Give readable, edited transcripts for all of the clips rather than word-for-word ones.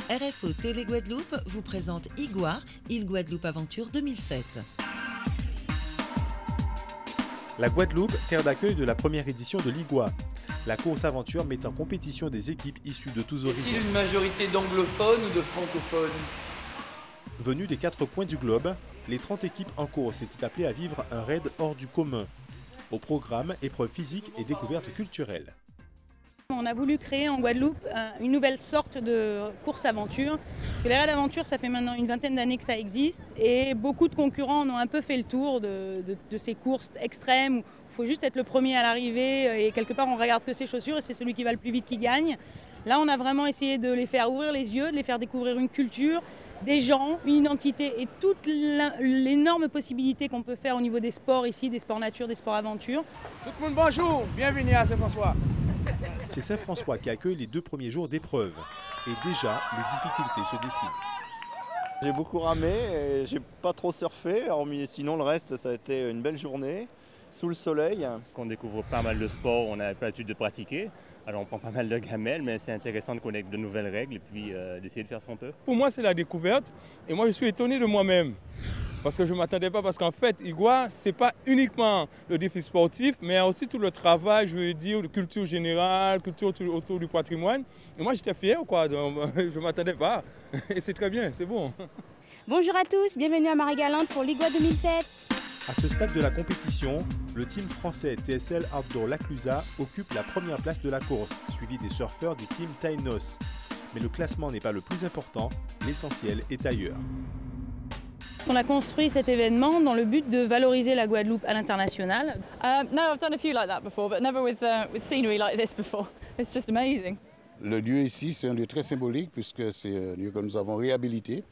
RFO Télé Guadeloupe vous présente IGOA, Île Guadeloupe Aventure 2007. La Guadeloupe, terre d'accueil de la première édition de l'IGOA. La course aventure met en compétition des équipes issues de tous horizons. Est-il une majorité d'anglophones ou de francophones? Venus des 4 coins du globe, les 30 équipes en course étaient appelées à vivre un raid hors du commun. Au programme, épreuves physiques et découvertes culturelles. On a voulu créer en Guadeloupe une nouvelle sorte de course-aventure. Parce que les raids d'aventure, ça fait maintenant une vingtaine d'années que ça existe. Et beaucoup de concurrents en ont un peu fait le tour de ces courses extrêmes où il faut juste être le premier à l'arrivée. Et quelque part, on regarde que ses chaussures et c'est celui qui va le plus vite qui gagne. Là, on a vraiment essayé de les faire ouvrir les yeux, de les faire découvrir une culture, des gens, une identité et toute l'énorme possibilité qu'on peut faire au niveau des sports ici, des sports nature, des sports aventure. Tout le monde bonjour, bienvenue à Saint-François. C'est Saint-François qui accueille les 2 premiers jours d'épreuve. Et déjà, les difficultés se dessinent. J'ai beaucoup ramé et j'ai pas trop surfé, hormis sinon le reste ça a été une belle journée, sous le soleil. On découvre pas mal de sports, on n'a pas l'habitude de pratiquer. Alors on prend pas mal de gamelles, mais c'est intéressant de connaître de nouvelles règles et puis d'essayer de faire ce qu'on peut. Pour moi c'est la découverte et moi je suis étonné de moi-même. Parce que je ne m'attendais pas, parce qu'en fait, IGOA, ce n'est pas uniquement le défi sportif, mais aussi tout le travail, je veux dire, de culture générale, culture autour du patrimoine. Et moi, j'étais fier, quoi. Donc, je ne m'attendais pas. Et c'est très bien, c'est bon. Bonjour à tous, bienvenue à Marie-Galante pour l'IGOA 2007. À ce stade de la compétition, le team français TSL Outdoor Laclusa occupe la première place de la course, suivi des surfeurs du team Tainos. Mais le classement n'est pas le plus important, l'essentiel est ailleurs. On a construit cet événement dans le but de valoriser la Guadeloupe à l'international. No, I've done a few like that before, but never with scenery like this before. It's just amazing. Le lieu ici, c'est un lieu très symbolique puisque c'est un lieu que nous avons réhabilité.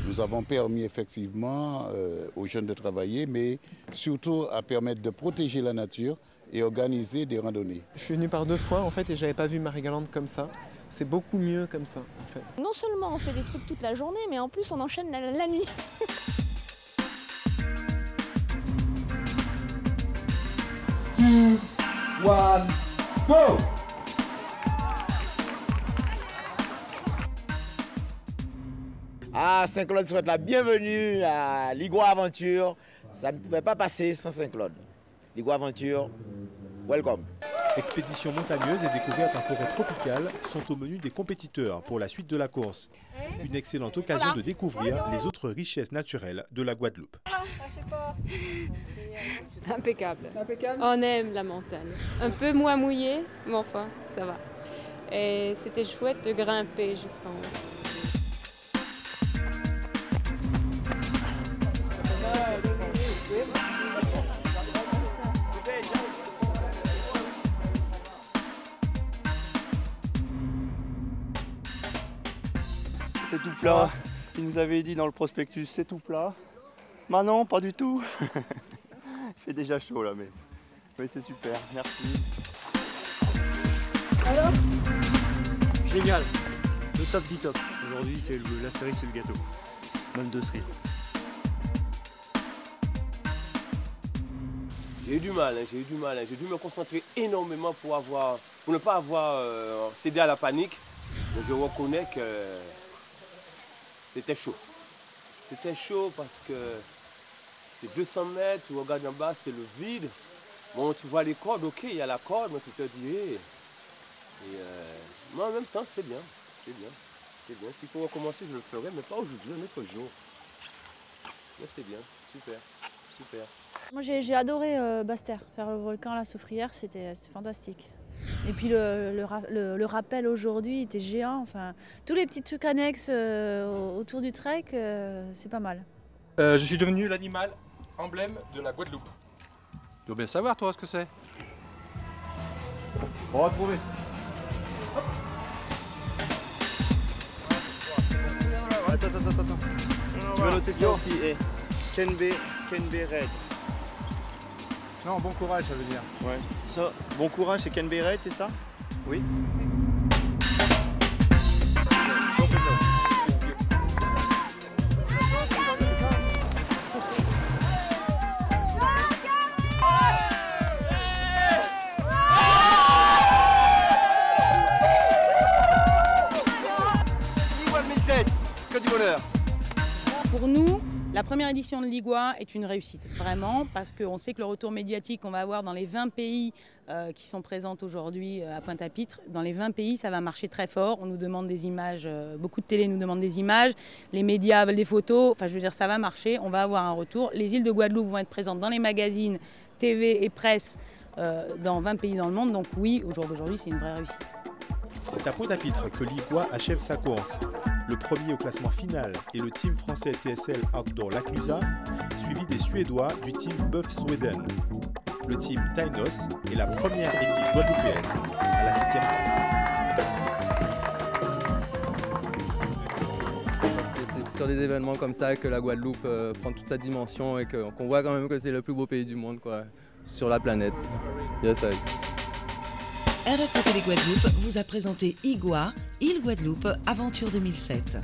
Nous avons permis effectivement aux jeunes de travailler, mais surtout à permettre de protéger la nature et organiser des randonnées. Je suis venu par 2 fois en fait et j'avais pas vu Marie-Galante comme ça. C'est beaucoup mieux comme ça en fait. Non seulement on fait des trucs toute la journée, mais en plus on enchaîne la nuit. One, go! Saint-Claude souhaite la bienvenue à l'IGOA Aventure. Ça ne pouvait pas passer sans Saint-Claude. l'IGOA Aventure, welcome. Expéditions montagneuse et découvertes en forêt tropicale sont au menu des compétiteurs pour la suite de la course. Une excellente occasion de découvrir les autres richesses naturelles de la Guadeloupe. Impeccable. On aime la montagne. Un peu moins mouillé, mais enfin, ça va. Et c'était chouette de grimper jusqu'en haut. C'était tout plat, il nous avait dit dans le prospectus c'est tout plat. Maintenant pas du tout. Il fait déjà chaud là mais oui, c'est super, merci. Alors génial, le top du top. Aujourd'hui c'est la cerise sur le gâteau, même 2 cerises. J'ai eu du mal, j'ai dû me concentrer énormément pour ne pas avoir cédé à la panique. Mais je reconnais que c'était chaud. C'était chaud parce que c'est 200 mètres, tu regardes en bas, c'est le vide. Bon, tu vois les cordes, ok, il y a la corde, mais tu te dis, hey. Mais en même temps, c'est bien, c'est bien, c'est bien. S'il faut recommencer, je le ferai, mais pas aujourd'hui, un autre jour. Mais c'est bien, super, super. Moi j'ai adoré Basse-Terre, faire le volcan à la Soufrière, c'était fantastique. Et puis le rappel aujourd'hui était géant, enfin tous les petits trucs annexes autour du trek, c'est pas mal. Je suis devenu l'animal emblème de la Guadeloupe. Tu dois bien savoir toi ce que c'est. On va trouver. Attends. Tu vas noter ça aussi, Kenbe Red. Non, bon courage ça veut dire. Ouais. Ça, bon courage c'est Kenbe Red, c'est ça? Oui. La première édition de l'IGWA est une réussite, vraiment, parce qu'on sait que le retour médiatique qu'on va avoir dans les 20 pays qui sont présents aujourd'hui à Pointe-à-Pitre, dans les 20 pays, ça va marcher très fort. On nous demande des images, beaucoup de télé nous demandent des images, les médias veulent des photos, enfin je veux dire, ça va marcher, on va avoir un retour. Les îles de Guadeloupe vont être présentes dans les magazines, TV et presse dans 20 pays dans le monde, donc oui, au jour d'aujourd'hui, c'est une vraie réussite. C'est à Pointe-à-Pitre que l'IGWA achève sa course. Le premier au classement final est le team français TSL Outdoor Laclusa, suivi des Suédois du team Buff Sweden. Le team Tainos est la première équipe guadeloupéenne à la 7e place. Parce que c'est sur des événements comme ça que la Guadeloupe prend toute sa dimension et qu'on voit quand même que c'est le plus beau pays du monde, quoi, sur la planète. Yes, RFI Télé Guadeloupe vous a présenté IGWA, Île Guadeloupe Aventure 2007.